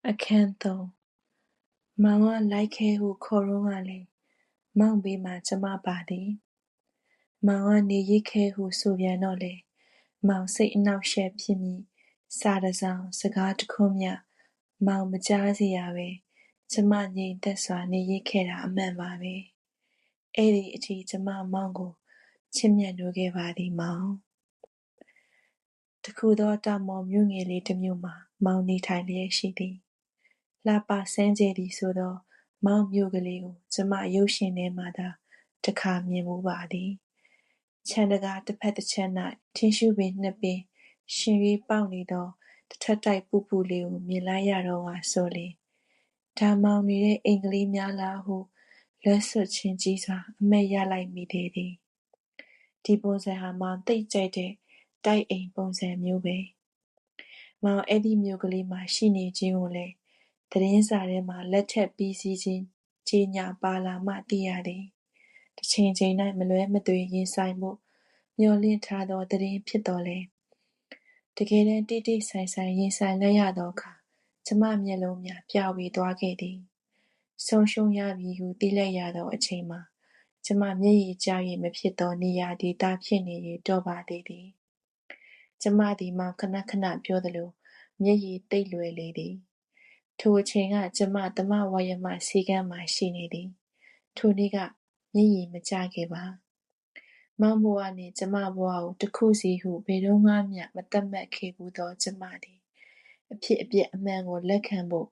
Acantho Mawa like who coronale Mount Bima Jama body Mawa ni yike who sovianole Mount Saint now share pimi Sadazan Sagat Comia Mount Majaziawe Jama ni deswa ni yikera amemave Eri iti Jama Mongo Chimya nuge vadi Mount Takudo damo mungili demuma Mount ni tiny shitty Lapa Sanjedi Sudo, Mount Mugaliu, Jama Yoshin Nemada, Taka Mimubadi. Chandaga the Petachana, Tinshu bin Nabi, Shiri Bounido, the Tatai Pupu Liu, Milaya Roa Soli. Ta Mount Mire Ingli Miala who, Lesser Chinjisa, Maya like me dedi. Dibonza Mount They Jade, Dai Ain Bonza Mube. Mount Eddie Mugali Machine Jiole. သတင်းစာထဲမှာလက်ထပ်ပြီးစီးခြင်းကြေညာပါလာမှသိရသည်။တစ်ချိန်ချိန်၌မလွဲမသွေရင်ဆိုင်မှုမျှော်လင့်ထားသောသတင်းဖြစ်တော်လဲတကယ်တမ်းတိတိဆိုင်ဆိုင်ရင်ဆိုင်လိုက်ရသောအခါကျမမျက်လုံးများပြဝေသွားခဲ့သည်။ဆုံးရှုံးရပြီဟုသိလိုက်ရသောအချိန်မှာကျမမျက်ရည်ကျ၍မဖြစ်သောနေရာဒေသဖြစ်နေ၍တော့ပါသေးသည်။ကျမသည်မှခဏခဏပြောသလိုမျက်ရည်တိတ်လွယ်လေသည်ထိုအချိန်ကကျမသမဝါယမစီကမ်းမှာရှိနေသည်ထိုနေ့ကမျက်ရည်မကျခဲ့ပါမောင်ဘဝနှင့်ကျမဘဝကိုတစ်ခုစီဟုဘယ်တော့မှမသတ်မှတ်ခဲ့ဘူးသောကျမသည်အဖြစ်အပျက်အမှန်ကိုလက်ခံဖို့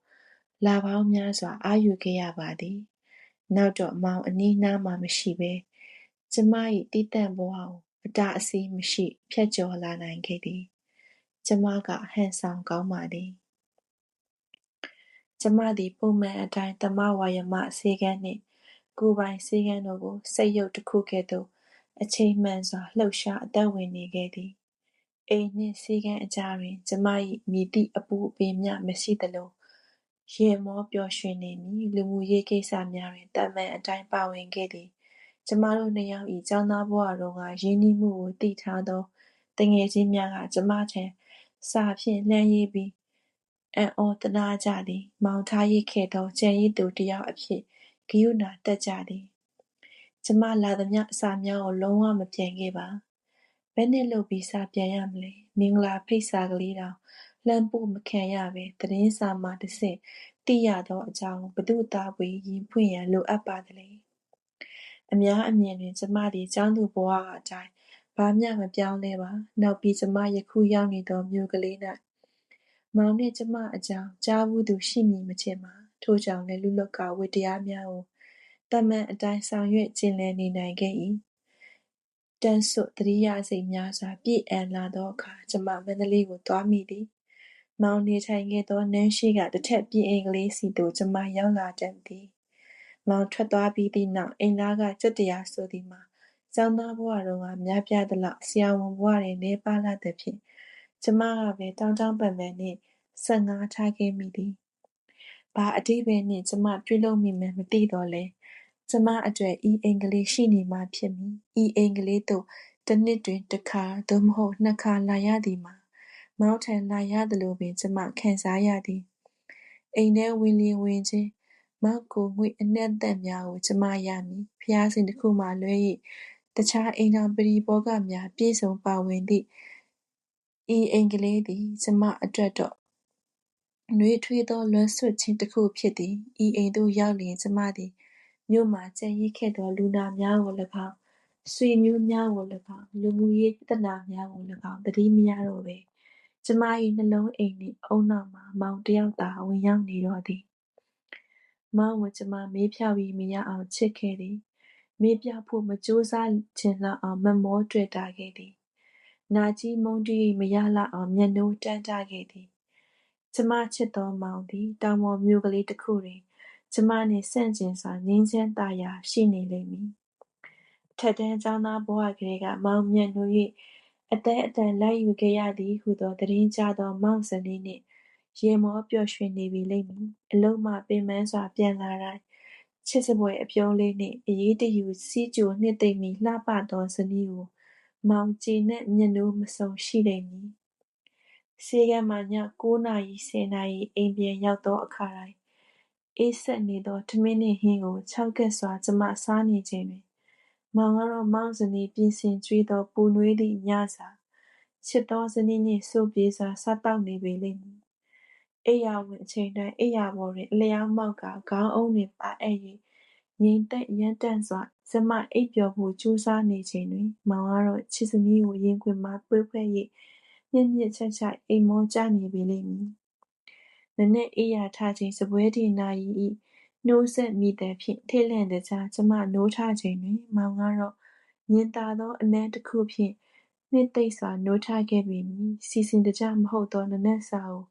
လာပေါင်းများစွာအာရုံခဲ့ရပါသည်နောက်တော့မောင်အနီးနားမှာမရှိဘဲကျမ၏တည်တံ့ဘဝကိုအတားအဆီးမရှိဖြတ်ကျော်လာနိုင်ခဲ့သည်ကျမကဟန်ဆောင်ကောင်းပါသည်ကျမသည်ပုံမှန်အတိုင်းသမဝါယမဆေးကမ်းနှင့်ကိုယ်ပိုင်ဆေးကမ်းတို့ကိုစိတ်ရုပ်တစ်ခုကဲ့သို့အချိန်မှန်စွာလှုပ်ရှားအသက်ဝင်နေခဲ့သည်အိမ်နှင့်ဆေးကမ်းအကြားတွင်ကျမ၏မည်သည့်အပူအပင်မျှမရှိသလိုရေမောပျော်ရွှင်နေမည်လူမှုရေးကိစ္စများတွင်တမန်အတိုင်းပါဝင်ခဲ့သည်ကျမတို့နှစ်ယောက်၏ကျောင်းသားဘဝတုန်းကရင်းနှီးမှုကိုသိထားသောတငယ်ချင်းများကကျမထံစာဖြင့်လှမ်းရေးပြီးအံ့ဩသနာကြသည်မောင်ထားရိပ်ခဲ့သောကြံရည်သူတစ်ယောက်အဖြစ်ဂရုဏာတက်ကြသည်ကျမလာသမျှစာများကိုလုံးဝမပြန်ခဲ့ပါဘယ်နဲ့လုပ်ပြီးစာပြန်ရမလဲမင်္ဂလာဖိတ်စာကလေးတောင်လှမ်းပို့မခံရပဲသတင်းစာမှတစ်ဆင့်သိရသောအကြောင်းဘသူသားပွေရင်ဖွင့်ရန်လိုအပ်ပါသလဲအများအမြင်တွင်ကျမသည်ကျောင်းသူဘဝအတိုင်းဘာမျှမပြောင်းလဲပါနောက်ပြီးကျမယခုရောက်နေသောမြို့ကလေး၌မောင်နှင့်ကျမအကြောင်းကြားဘူးသူရှိမည်မထင်ပါထို့ကြောင့်လည်းလူလောကဝတ္တရားများကိုတမန်အတိုင်းဆောင်ရွက်ကျင့်လည်နေနိုင်ခဲ့၏တန်းစွတ်သတိရစိတ်များစွာပြည့်အံလာသောအခါကျမမန္တလေးကိုသွားမိသည်မောင်နေထိုင်ခဲ့သောနန်းရှိကတစ်ထက်ပြင်အိမ်ကလေးစီသို့ကျမရောက်လာတတ်သည်မောင်ထွက်သွားပြီးသည့်နောက်အိမ်သားကကြက်တရားဆိုသည်မှာကျောင်းသားဘဝတုန်းကများပြားသလောက်ဆရာဝန်ဘဝတွင်နေပါလာသဖြင့်ကျမကပဲတောင်းတောင်းပန်ပန်နှင့်ဆက်ငါးထားခဲ့မိသည်ဘာအတိပယ်နှင့်ကျမပြုလုပ်မိမှန်းမသိတော့လဲကျမအတွက်ဤအိမ်ကလေးရှိနေမှဖြစ်မည်ဤအိမ်ကလေးသို့တစ်နှစ်တွင်တစ်ခါသို့မဟုတ်နှစ်ခါလာရသည်မှာမောင်ထံလာရသလိုပင်ကျမခံစားရသည်အိမ်ထဲဝင်လျင်ဝင်ခြင်းမောက်ကိုငွေအနှံ့သက်များကိုကျမရမည်ဖျားစဉ်တစ်ခုမှလွဲ၍တခြားအိမ်တော်ပရိဘောဂများပြည့်စုံပါဝင်သည့်ဤအိမ်ကလေးသည်ကျမအတွက်တော့နှွေးထွေးသောလွမ်းဆွတ်ခြင်းတစ်ခုဖြစ်သည်ဤအိမ်သို့ရောက်လျင်ကျမသည်မြို့မှာကျန်ရစ်ခဲ့သောလူနာများကို၎င်းဆွေမျိုးများကို၎င်းလူမှုရေးပြဿနာများကို၎င်းသတိမရတော့ပဲကျမ၏နှလုံးအိမ်နှင့်အုံနောက်မှာမောင်တစ်ယောက်သာဝင်ရောက်နေတော့သည်မောင်ကိုကျမမေးဖြောက်ပြီးမရအောင်ချစ်ခဲ့သည်မေးပြဖို့မကြိုးစားခြင်းလောက်အောင်မမောတွေ့တာခဲ့သည်နာကြီးမုန်းတီးမရလောက်အောင်မျက်နှိုးတန်းတခဲ့သည်ကျမချစ်သောမောင်သည်တောင်ပေါ်မြို့ကလေးတစ်ခုတွင်ကျမနှင့်ဆန့်ကျင်စွာငြိမ်းချမ်းသာယာရှိနေလိမ့်မည်ထက်တန်းကျောင်းသားဘဝကလေးကမောင်မျက်နှိုး၍အသက်အတန်လိုက်ယူခဲ့ရသည်ဟုသောသတင်းကြားသောမောင်ဇနီးနှင့်ရေမောပျော်ရွှင်နေပြီလိမ့်မည်အလုံးမှပင်ပန်းစွာပြန်လာတိုင်းချစ်စပွဲအပြုံးလေးနှင့်အရေးတယူစီးကြိုနှစ်သိမ့်မီလှပသောဇနီးကိုမောင်ကြည်နက်မျက်နှိုးမစုံရှိလိမ့်မည် ဆေးခန်းမှာည9 နာရီ10 နာရီအိမ်ပြန်ရောက်သောအခါတိုင်းအေးဆက်နေသောထမင်းနှင့်ဟင်းကိုခြောက်ကပ်စွာကျမစားနေချိန်တွင်မောင်ကတော့မောင်ဇနီးပြင်ဆင်ကျွေးသောပူနွေးသည့်ညစာချစ်သောဇနီးနှင့်ဆိုပြေစွာစားသောက်နေပေလိမ့်မည်အိယာဝင်အချိန်တိုင်းအိယာပေါ်တွင်အလျောင်းမောက်ကခေါင်းအုံးတွင်ပါအပ်၍ငြိမ်သက်ရမ်းတန့်စွာကျမအိပ်ပျော်ဖို့ကြိုးစားနေချိန်တွင်မောင်ကတော့ချစ်ဇနီးကိုရင်ခွင်မှာပွေးဖွဲ့၍ညှစ်ညှစ်ချပ်အိပ်မောကျနေပေလိမ့်မည်နံနက်အိယာထချိန်စားပွဲတီနာရီ၏နှိုးဆက်မြည်သံဖြင့်ထိတ်လန့်တကြားကျမနိုးထချိန်တွင်မောင်ကတော့ညင်သာသောအနံ့တစ်ခုဖြင့်နှစ်သိမ့်စွာနိုးထခဲ့ပေမည်စီစဉ်တကျမဟုတ်သောနံနက်စာကို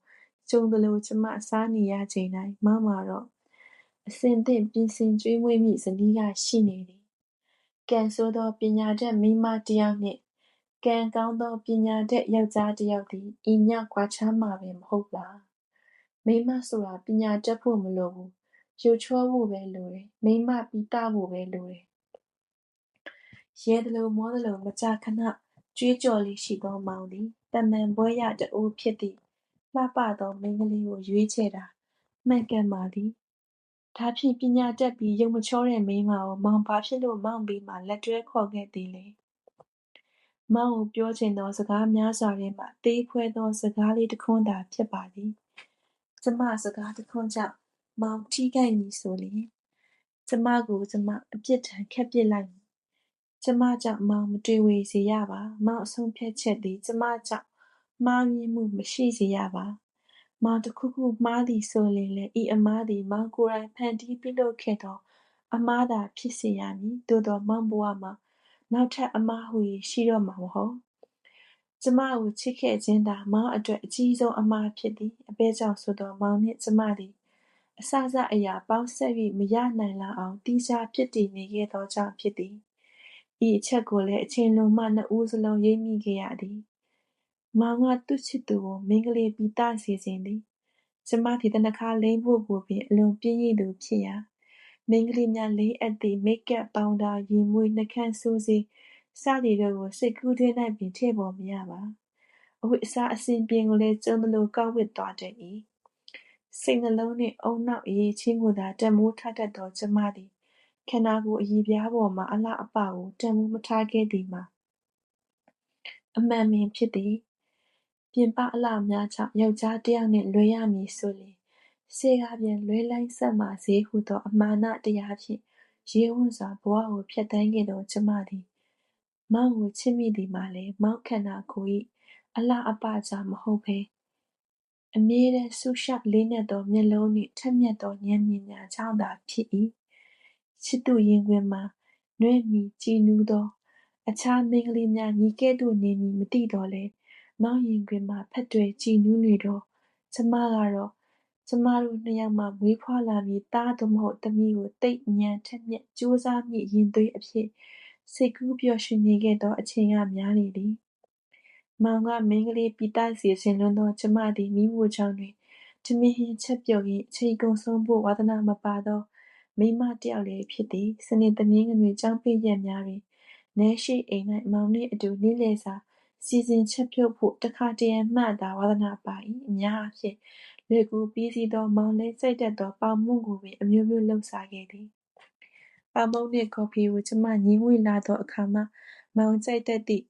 ကြုံသလိုကျမစားနေရချိန်တိုင်းမောင်မှာတော့အဆင်သင့်ပြင်ဆင်ကျွေးမွေးမည့်ဇနီးကရှိနေသည်ကံဆိုးသောပညာတတ်မိန်းမတစ်ယောက်နှင့်ကံကောင်းသောပညာတတ်ယောက်ျားတစ်ယောက်သည်ဤမျှကွာခြားမှာပင်မဟုတ်လားမိန်းမဆိုတာပညာတတ်ဖို့မလိုဘူးရုပ်ချောဖို့ပဲလိုတယ်မိန်းမပီးတဖို့ပဲလိုတယ်ရဲသလိုမောသလိုမကြာခဏကြွေးကြော်လေးရှိသောမောင်သည်တမန်ဘွဲ့ရတအိုးဖြစ်သည့်လှပသောမိန်းကလေးကိုရွေးချယ်တာမှန်ကန်ပါသည်ဒါဖြင့်ပညာတတ်ပြီးရုပ်မချောတဲ့မိန်းမကိုမောင်ဘာဖြစ်လို့မောင်ဘေးမှာလက်တွဲခေါ်ခဲ့သည်လဲမောင်ကိုပြောချင်သောစကားများစွာထဲမှသေးဖွဲသောစကားလေးတစ်ခွန်းသာဖြစ်ပါသည်ကျမစကားတစ်ခွန်းကြောင့်မောင်ထိခိုက်မည်ဆိုလျှင်ကျမကိုကျမအပြစ်ဒဏ်ခတ်ပစ်လိုက်မည်ကျမကြောင့်မောင်မတွေဝေစေရပါမောင်အဆုံးဖြတ်ချက်သည်ကျမကြောင့်မှားယွင်းမှုမရှိစေရပါမောင်တစ်ခုခုမှားသည်ဆိုလျှင်လည်းဤအမှားသည်မောင်ကိုယ်တိုင်ဖန်တီးပြုလုပ်ခဲ့သောအမှားသာဖြစ်စေရမည်သို့သောမောင်ဘဝမှာနောက်ထပ်အမှားဟူ၍ရှိတော့မှာမဟုတ်ကျမကိုချစ်ခဲ့ခြင်းသာမောင်အတွက်အကြီးဆုံးအမှားဖြစ်သည်အဘယ်ကြောင့်ဆိုသောမောင်နှင့်ကျမသည်အစစအရာပေါင်းဆက်၍မရနိုင်လောက်အောင်သီးခြားဖြစ်တည်နေခဲ့သောကြောင့်ဖြစ်သည်ဤအချက်ကိုလည်းအချိန်လွန်မှနှစ်ဦးစလုံးရိပ်မိခဲ့ရသည်မောင်ကသူ့ချစ်သူကိုမိန်းကလေးပီသစေခြင်းသည်ကျမသည်တနခါလိမ့်ဖို့ကိုပင်အလွန်ပြင်းရည်သူဖြစ်ရာမိန်းကလေးများလိမ့်အပ်သည့်မိတ်ကပ်ပေါင်းတာရင်မွေးနှကန်းဆိုးစေးစသည်တို့ကိုစိတ်ကူးထဲ၌ပင်ထည့်ပေါ်မရပါအဝတ်အစားအစဉ်ပြင်ကိုလည်းကျုံသလိုကောက်ဝတ်သွားတတ်၏စိတ်နှလုံးနှင့်ဦးနှောက်အရေးချင်းကိုသာတန်မိုးထားတတ်သောကျမသည်ခန္ဓာကိုယ်အရေးပြားပေါ်မှအလှအပကိုတန်မိုးမထားခဲ့သည်မှာအမှန်ပင်ဖြစ်သည်ပြင်ပအလှများကြောင့်ယောက်ျားတစ်ယောက်နှင့်လွဲရမည်ဆိုလျှင်စေကားပြန်လွဲလိုက်စက်ပါစေဟုသောအမာနတရားဖြင့်ရဲဝံ့စွာဘဝကိုဖြတ်သန်းခဲ့သောကျမသည်မောင်ကိုချစ်မိသည်မှာလည်းမောင်ခန္ဓာကိုယ်၏အလှအပကြောင့်မဟုတ်ဘဲအမြဲတမ်းဆူရှလေးနက်သောမျက်လုံးနှင့်ထက်မြက်သောဉာဏ်ပညာကြောင့်သာဖြစ်၏ချစ်သူရင်ခွင်မှာနွဲ့မီကြည်နူးသောအခြားမိန်းကလေးများညီကဲ့သို့နေမည်မသိသော်လည်းမောင်ရင်ခွင်မှာဖက်တွယ်ကြည်နူးနေသောကျမကတော့ကျမတို့နှစ်ယောက်မှမွေးဖွားလာမည်သားသို့မဟုတ်သမီးကိုသိပ်ဉာဏ်ထက်မြက်ကြိုးစားမည့်ရင်သွေးအဖြစ်စိတ်ကူးပျော်ရွှင်နေခဲ့သောအချိန်ကများလေသည်မောင်ကမိန်းကလေးပီသစေခြင်းလွန်းသောကျမသည်မီးဖိုချောင်းတွင်ထမင်းဟင်းချက်ပြုတ်ရင်းအချိန်ကုန်ဆုံးဖို့ဝါသနာမပါသောမိန်းမတစ်ယောက်လည်းဖြစ်သည်စနေတနင်္ဂနွေကျောင်းပိတ်ရက်များတွင်နန်းရှိအိမ်၌မောင်နှင့်အတူနေ့လည်စာစီစဉ်ချက်ပြုတ်ဖို့တစ်ခါတစ်ရံမှသာဝါသနာပါ၏အများအားဖြင့်လွယ်ကူပြီးစီးသောမောင်လည်းကြိုက်တတ်သောပေါင်မုန့်ကိုပင်အမျိုးမျိုးလုပ်စားခဲ့သည်ပေါင်မုန့်နှင့်ကော်ဖီကိုကျမငြီးငွေ့လာသောအခါမှမောင်ကြိုက်တတ်သည့်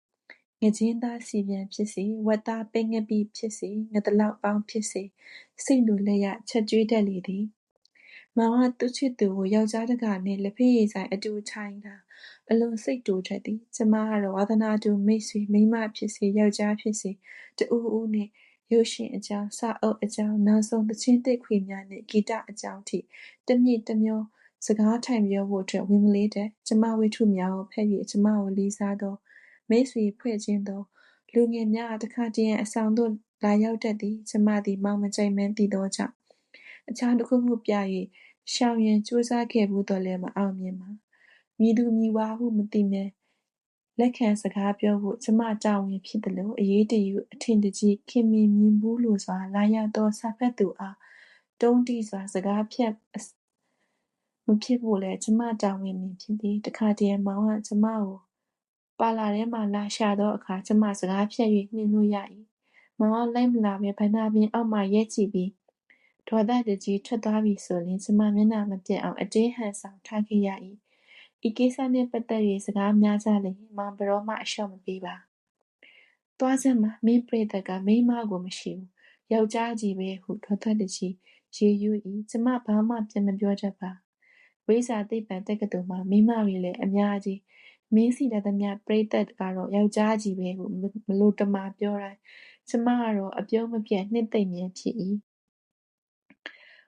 ငါးခြင်းသားစီပြန်ဖြစ်စေဝက်သားပိတ်ငပိဖြစ်စေငါးသလောက်ပေါင်းဖြစ်စေစိတ်လိုလက်ရချက်ကျွေးတတ်လေသည်မောင်ကသူ့ချစ်သူကိုယောက်ျားတစ်ကာနှင့်လက်ဖက်ရည်ဆိုင်အတူထိုင်တာအလွန်စိတ်တိုတတ်သည်ကျမကတော့ဝါသနာတူမိတ်ဆွေမိန်းမဖြစ်စေယောက်ျားဖြစ်စေတဦးဦးနှင့်ရုပ်ရှင်အကြောင်းစာအုပ်အကြောင်းနောက်ဆုံးသီချင်းသစ်ခွေများနှင့်ဂီတအကြောင်းထိတစ်မြစ်တစ်မျောစကားထိုင်ပြောဖို့အတွက်ဝင်မလေးတတ်ကျမဝတ္ထုများကိုဖတ်၍ကျမကိုလေးစားသောမိတ်ဆွေဖွဲ့ချင်းသောလူငယ်များတစ်ခါတည်းရန်အဆောင်သို့လာရောက်တတ်သည်ကျမသည်မောင်မကြိုက်မှန်းသိသောကြောင့်အခြားတစ်ခုခုပြ၍ရှောင်ရန်ကြိုးစားခဲ့ဘူးတော့လည်းမအောင်မြင်ပါမည်သူမည်ဝါဟုမသိမြဲလက်ခံစကားပြောဖို့ကျမတာဝန်ဖြစ်သလိုအရေးတယူအထင်တကြီးခင်မင်မြင်ဘူးလိုစွာလာရသောစာဖတ်သူအားတုံးတိစွာစကားဖြတ်မဖြစ်ဖို့လည်းကျမတာဝန်မင်ဖြစ်သည်တစ်ခါတည်းရန်မောင်ကကျမကိုပါလာထဲမှလာရှာသောအခါကျမစကားဖြတ်၍နှင်လို့ရ၏ မောင်လိုက်မလာပဲဗနာပင်အောက်မှာရဲကြည့်ပြီးဒေါသတကြီးထွက်သွားပြီဆိုရင်ကျမမျက်နှာမပြတ်အောင်အတင်းဟန်ဆောင်ထားခဲ့ရ၏ဤကိစ္စနှင့်ပတ်သက်၍စကားများကြလျင်မောင်ဘယ်တော့မှအလျှော့မပေးပါသွားစမ်းမှာမင်းပရိသတ်ကမိန်းမကိုမရှိဘူးယောက်ျားကြီးပဲဟုဒေါသတကြီးရေရွ၏ကျမဘာမှပြန်မပြောတတ်ပါဝိဇ္ဇာသိပ္ပံတက္ကသိုလ်မှာမိန်းမတွေလည်းအများကြီးမင်းစီလာသမျှပရိသတ်ကတော့ယောက်ျားကြီးပဲဟုမလိုတမာပြောတိုင်းကျမကတော့အပြုံးမပြတ်နှစ်သိမ့်မြဲဖြစ်၏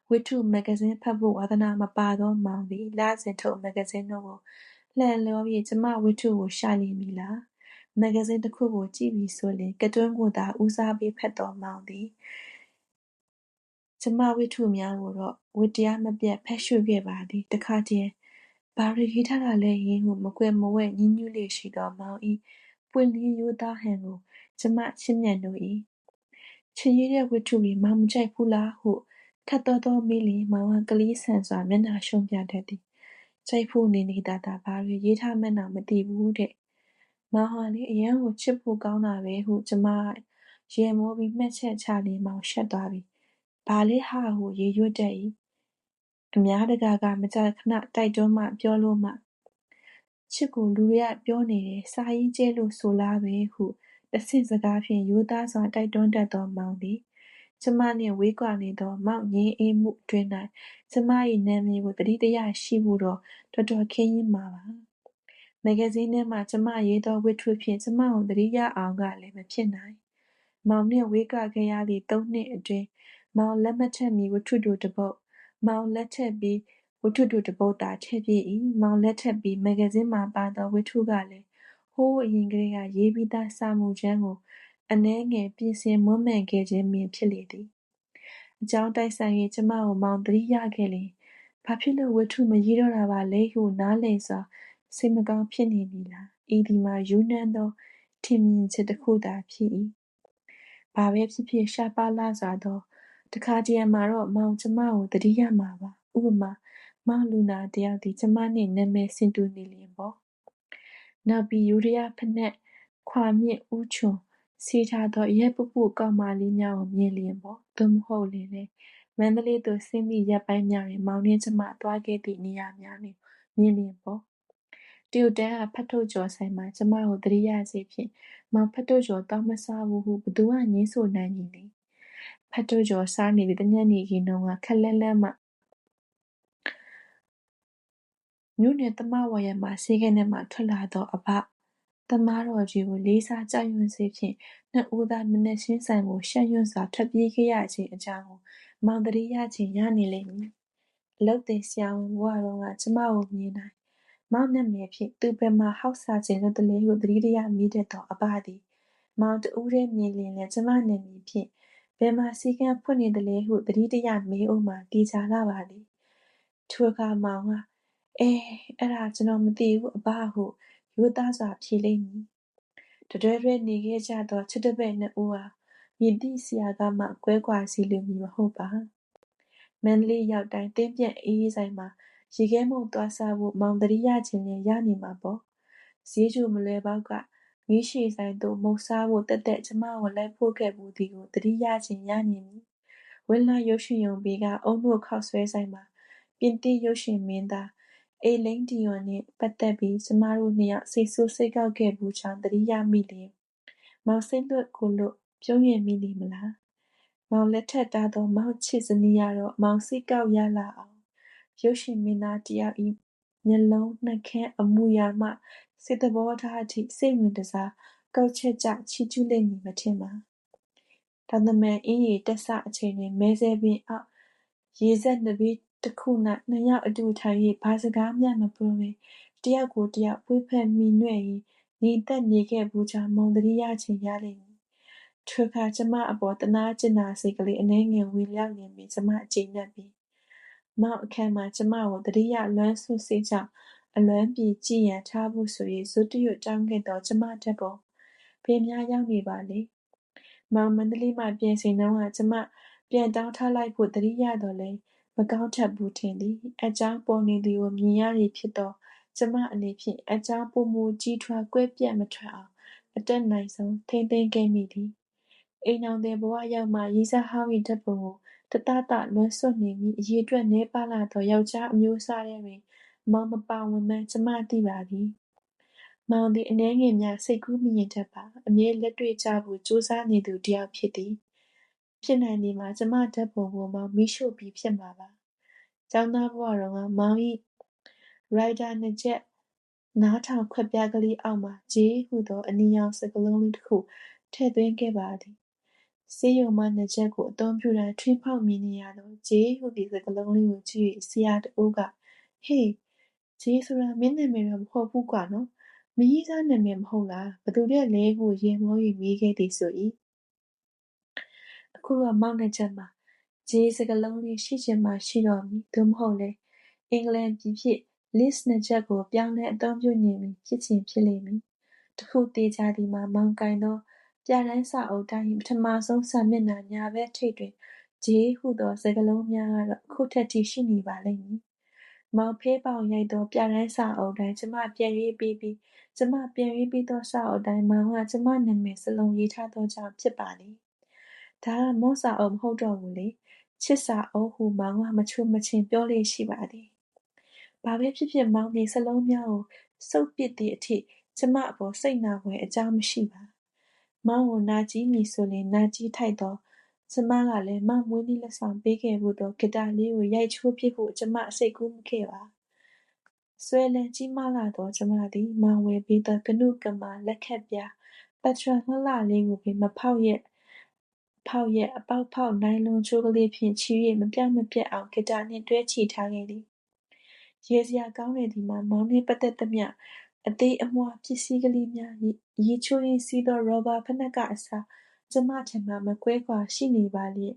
ဝတ္ထုမဂ္ဂဇင်းဖတ်ဖို့ဝါသနာမပါသောမောင်သည်လစဉ်ထုတ်မဂ္ဂဇင်းတို့ကိုလှန်လော၍ကျမဝတ္ထုကိုရှာလေမည်လားမဂ္ဂဇင်းတစ်ခုကိုကြည့်ပြီဆိုလျှင်ကတွန်းကိုသာဦးစားပေးဖတ်သောမောင်သည်ကျမဝတ္ထုများကိုတော့ဝတ္တရားမပြတ်ဖတ်ရှုခဲ့ပါသည်တခါတည်းဘာတွေရေးထားတာလဲယင်းဟုမကွယ်မဝဲညှဉ်းညူးလေရှိသောမောင်၏ပွင့်လင်းရိုးသားဟန်ကိုကျမချစ်မြတ်နိုး၏ချစ်ရေးတဲ့ဝတ္ထုတွေမောင်မကြိုက်ဘူးလားဟုခတ်သောမေးလျင်မောင်ကကလေးဆန်စွာမျက်နှာရှုံးပြတတ်သည်ကြိုက်ဖို့နေနေတာဘာတွေရေးထားမှန်းတော့မသိဘူးတဲ့မောင်ဟာလေအရန်ကိုချစ်ဖို့ကောင်းတာပဲဟုကျမရေမိုးပြီးမှတ်ချက်ချလျင်မောင်ရှက်သွားပြီဘာလဲဟာဟုရေရွတ်တတ်၏အများတကာကမကြာခဏတိုက်တွန်းမှပြောလို့မှချစ်ကိုလူတွေကပြောနေတယ်စာရေးကျဲလို့ဆိုလားပဲဟုတဆင့်စကားဖြင့်ရိုးသားစွာတိုက်တွန်းတတ်သောမောင်သည်ကျမနှင့်ဝေးကွာနေသောမောက်ငင်းအေးမှုအတွင်း၌ကျမ၏နာမည်ကိုသတိတရရှိဖို့တော့တော်တော်ခင်းရင်းမှာပါမဂ္ဂဇင်းထဲမှာကျမရေးသောဝတ္ထုဖြင့်ကျမကိုသတိရအောင်ကလည်းမဖြစ်နိုင်မောင်နှင့်ဝေးကွာခဲ့ရသည့်3နှစ်အတွင်းမောင်လက်မထက်မီဝတ္ထုတို့တစ်ပုဒ်မောင်လက်ထက်ပြီးဝတ္ထုတို့တစ်ပုဒ်သာထည့်ပြ၏မောင်လက်ထက်ပြီးမဂ္ဂဇင်းမှာပါသောဝတ္ထုကလည်းဟိုးအရင်ကတည်းကရေးပြီးသားစာမူကျမ်းကိုအနည်းငယ်ပြင်ဆင်မွမ်းမံခဲ့ခြင်းပင်ဖြစ်လေသည်အကြောင်းတိုက်ဆိုင်၍ကျမကိုမောင်သတိရခဲ့လျင်ဘာဖြစ်လို့ဝတ္ထုမရေးတော့တာပါလဲဟုနားလည်စွာစိတ်မကောင်းဖြစ်နေမည်လားဤဒီမှာယူနှံသောထင်မြင်ချက်တစ်ခုသာဖြစ်၏ဘာပဲဖြစ်ဖြစ်ရှားပါးလာစွာသောတခါတည်းမှာတော့မောင်ကျမကိုသတိရမှာပါဥပမာမောင်လူနာတယောက်သည်ကျမနှင့်နာမည်ဆင်တူနေလျင်ပေါ့နောက်ပြီးယူရီးယားဖက်နှက်ခွာမြင့်ဦးချွန်စီထားသောရဲပပကောင်မလေးများကိုမြင်လျင်ပေါ့သို့မဟုတ်လျင်လည်းမန္တလေးသို့ဆင်းသည့်ရက်ပိုင်းများတွင်မောင်နှင့်ကျမသွားခဲ့သည့်နေရာများတွင်မြင်လျင်ပေါ့တရုတ်တန်းကဖတ်ထုတ်ကျော်ဆိုင်မှာကျမကိုသတိရစေဖြင့်မောင်ဖတ်ထုတ်ကျော်တောင်းမစားဘူးဟုဘသူကငင်းဆိုနိုင်မည်လေဖတ်ထုတ်ကျော်စားနေသည့်တညနေခင်းတုန်းကခက်လက်လက်မှမြို့နယ်သမဝါယမဆေးခန်းထဲမှထွက်လာသောအဘသမားတော်ကြီးကိုလေးစားကြောက်ရွံ့စေဖြင့်နှစ်ဦးသားမနက်ရှင်းဆိုင်ကိုရှက်ရွံ့စွာထွက်ပြေးခဲ့ရခြင်းအကြောင်းကိုမောင်သတိရခြင်းရနေလိမ့်မည်အလုပ်သင်ဆရာဝန်ဘဝတုန်းကကျမကိုမြင်တိုင်းမောင်နာမည်ဖြင့်သူဘယ်မှာဟောက်စားခြင်းလုပ်သလဲဟုသတိတရမိတတ်သောအဘသည်မောင်တဦးတည်းမြင်လျင်လည်းကျမနာမည်ဖြင့်ဘယ်မှာဆေးခန်းဖွင့်နေသလဲဟုသတိတရမေးဦးမှာတေချာလှပါလေထိုအခါမောင်ကအဲ့ဒါကျွန်တော်မသိဘူးအဘဟုရိုးသားစွာဖြေလိမ့်မည်တတွဲတွဲနေခဲ့ကြသောချစ်တပည့်နှစ်ဦးဟာမြည်သည့်ဆရာကမှကွဲကွာစီလိုမည်မဟုတ်ပါမန္တလေးရောက်တိုင်းတင်းပြန့်အေးဆိုင်မှာရေခဲမှုန့်သွားစားဖို့မောင်သတိရခြင်းနဲ့ရနေမှာပေါ့ဈေးကျမလွယ်ပေါက်ကမီးရှည်ဆိုင်သို့မုတ်စားဖို့တက်တက်ကျမကိုလိုက်ဖို့ခဲ့ဘူးသည်ကိုသတိရခြင်းရနေမည်ဝင်းလာရုပ်ရှင်ရုံဘေးကအုံတို့ခောက်ဆွဲဆိုင်မှာပြင်သစ်ရုပ်ရှင်မင်းသားအေလိန်ဒီယွန်နှင့်ပတ်သက်ပြီးကျမတို့နှစ်ယောက်စိတ်ဆိုးစိတ်ကောက်ခဲ့ဘူးကြောင်းသတိရမိလျင်မောင်စိတ်လွတ်ကိုလွတ်ပြုံးရမိလိမ့်မလားမောင်လက်ထက်တားသောမောင်ချစ်ဇနီးကတော့မောင်စိတ်ကောက်ရလာအောင်ရုပ်ရှင်မင်းသားတယောက်ဤမျက်လုံးနှက်ခမ်းအမူအရာမှစိတ်သဘောထားအထိစိတ်ဝင်တစားကောက်ချက်ကြချီးကျူးလိမ့်မည်မထင်ပါတောင်တမန်အင်းရီတက်ဆအချိန်တွင်မဲဆဲပင်အောက်ရေစက်နဘေးတစ်ခု၌နှစ်ယောက်အတူထိုင်၍ဘာစကားမျှမပြောဘဲတယောက်ကိုတယောက်ပွေးဖက်မိနွဲ့ရင်းညီသက်နေခဲ့ဘူးကြောင်းမောင်သတိရခြင်းရလိမ့်မည်ထိုအခါကျမအပေါ်တနာကျင်နာစိတ်ကလေးအနှဲငယ်ဝင်ရောက်နေပြီးကျမအကျဉ်းနှံ့ပြီးမောင်အခန်းမှာကျမကိုတတိယလွမ်းဆွစိတ်ကြောင့်အလွမ်းပြေကြည်ရန်ထားဖို့ဆို၍ဇွတ်တရွတ်တောင်းခဲ့သောကျမဓာတ်ပုံဘယ်များရောက်နေပါလေမောင်မန္တလေးမှပြန်ချိန်တုန်းကကျမပြန်တောင်းထားလိုက်ဖို့တတိယတော်လဲမကောင်းထပ်ဘူးထင်သည်အကြောင်းပေါ်နေသည်ကိုမြင်ရသည်ဖြစ်သောကျမအနေဖြင့်အကြောင်းပုံမူကြီးထွားကွဲပြတ်မထွက်အောင်အတက်နိုင်ဆုံးထိမ့်သိမ်းခဲ့မိသည် အိမ်အောင်တဲ့ဘဝရောက်မှရီးစားဟောင်း၏ဓာတ်ပုံကိုတသားသလွှမ်းဆွတ်နေမည်အရေအတွက်နည်းပါးလှသောယောက်ျားအမျိုးအစားထဲတွင်မောင်မပါဝင်မှန်းကျမသိပါသည်။မောင်သည်အနည်းငယ်များစိတ်ကူးမမြင်တတ်ပါ။အမြဲလက်တွေ့ကျဖို့ကြိုးစားနေသူတစ်ယောက်ဖြစ်သည်။ဖြစ်နိုင်သည်မှာကျမဓာတ်ပုံကိုမောင်မီးရှို့ပြီးဖြစ်မှာပါ။ကျောင်းသားဘဝတုန်းကမောင်၏ရိုက်တာနှစ်ချက်နားထောင်ခွက်ပြားကလေးအောက်မှာဂျေးဟုသောအနီရောင်စကားလုံးလေးတစ်ခုထည့်သွင်းခဲ့ပါသည်။ဆေးရုံမှနှစ်ချက်ကိုအသုံးပြုတိုင်းထွင်းဖောက်မြင်နေရသောဂျေးဟုသည့်စကားလုံးလေးကိုကြည့်၍ဆရာတစ်ဦးကဟေးဂျေးဆိုတာမင်းနာမည်တော့မဟုတ်ဘူးကွာနော်မင်းကြီးစားနာမည်မဟုတ်လားဘယ်သူတဲ့လဲဟုရင်မော၍မေးခဲ့သည်ဆို၏အခုတော့မောက်နှစ်ချက်မှာဂျေးစကားလုံးလေးရှိချင်မှရှိတော့မည်သို့မဟုတ်လဲအင်္ဂလန်ပြည်ဖြစ် list နှစ်ချက်ကိုပြောင်းလဲအသုံးပြုနေမည်ဖြစ်ချင်ဖြစ်လိမ့်မည်တခုသေချာသည်မှာမောင်ကိုင်သောပြတိုင်းစာအုပ်တိုင်းပထမဆုံးစာမျက်နှာညာဘက်ထိပ်တွင်ဂျေးဟုသောစကားလုံးများကတော့အခုထက်ထိရှိနေပါလိမ့်မည်မောင်ဖေးပေါင်ရိုက်သောပြတိုင်းစာအုပ်တိုင်းကျမပြန်ရွေးပြီးကျမပြန်ရွေးပြီးသောစာအုပ်တိုင်းမောင်ကကျမနာမည်စလုံးရေးထားသောကြောင့်ဖြစ်ပါသည်ဒါကမွန်းစာအုပ်မဟုတ်တော့ဘူးလေချစ်စာအုပ်ဟုမောင်ကမချိုမချင်ပြောလေရှိပါသည်ဘာပဲဖြစ်ဖြစ်မောင်ဒီစလုံးများကိုစုပ်ပစ်သည့်အထိကျမအပေါ်စိတ်နာဖွယ်အကြောင်းမရှိပါမောင်ကိုနာကြည့်မည်ဆိုရင်နာကြည့်ထိုက်သောကျမကလည်းမောင်မွေးနေ့လက်ဆောင်ပေးခဲ့ဖို့သောဂီတာလေးကိုရိုက်ချိုးပစ်ဖို့ကျမစိတ်ကူးမခဲ့ပါဆွဲလန်းကြီးမားလာသောကျမသည်မောင်ဝယ်ပေးသောကနုကမာလက်ခတ်ပြားပတ်ထရလှလှလေးကိုပင်မဖောက်ရက်အပေါက်ဖောက်နိုင်းလွန်းကြိုးကလေးဖြင့်ချီ၍မပြတ်အောင်ဂီတာနှင့်တွဲချီထားခဲ့သည်ရယ်စရာကောင်းလေသည်မှာမောင်နှင့်ပတ်သက်သမျှအသေးအမွှားပစ္စည်းကလေးများရေချိုးရင်းစီးသောရော်ဘာဖိနပ်ကအစကျမထံမှမကွဲကွာရှိနေပါလျက်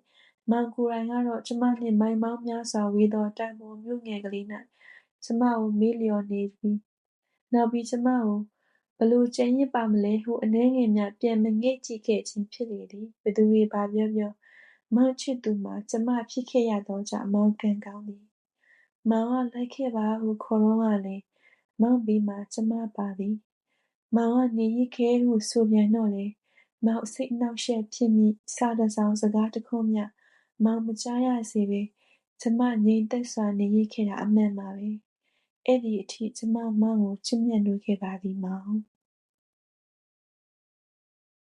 မောင်ကိုယ်တိုင်ကတော့ကျမနှင့်မိုင်ပေါင်းများစွာဝေးသောတိုင်ပေါ်မြို့ငယ်ကလေး၌ကျမကိုမေ့လျော့နေပြီးနောက်ပြီးကျမကိုဘယ်လိုကျန်ရစ်ပါမလဲဟုအနည်းငယ်မျှပြန်မငဲ့ကြည့်ခဲ့ခြင်းဖြစ်လေသည်ဘယ်သူတွေဘာပြောပြောမောင်ချစ်သူမှာကျမဖြစ်ခဲ့ရသောကြောင့်မောင်ကံကောင်းသည်မောင်ကလိုက်ခဲ့ပါဟုခေါ်တုန်းကလည်းမောင်ဘေးမှာကျမပါသည်မောင်ကနေရစ်ခဲ့ဟုဆိုပြန်တော့လေမောင်စိတ်အနှောက်အယှက်ဖြစ်မိစာတစ်စောင်စကားတစ်ခွန်းမျှမောင်မကြားရစေဘဲကျမငြိမ်သက်စွာနေရစ်ခဲ့တာအမှန်ပါပဲအဲ့ဒီအထိကျမမောင်ကိုချစ်မြတ်နိုးခဲ့ပါသည်မောင်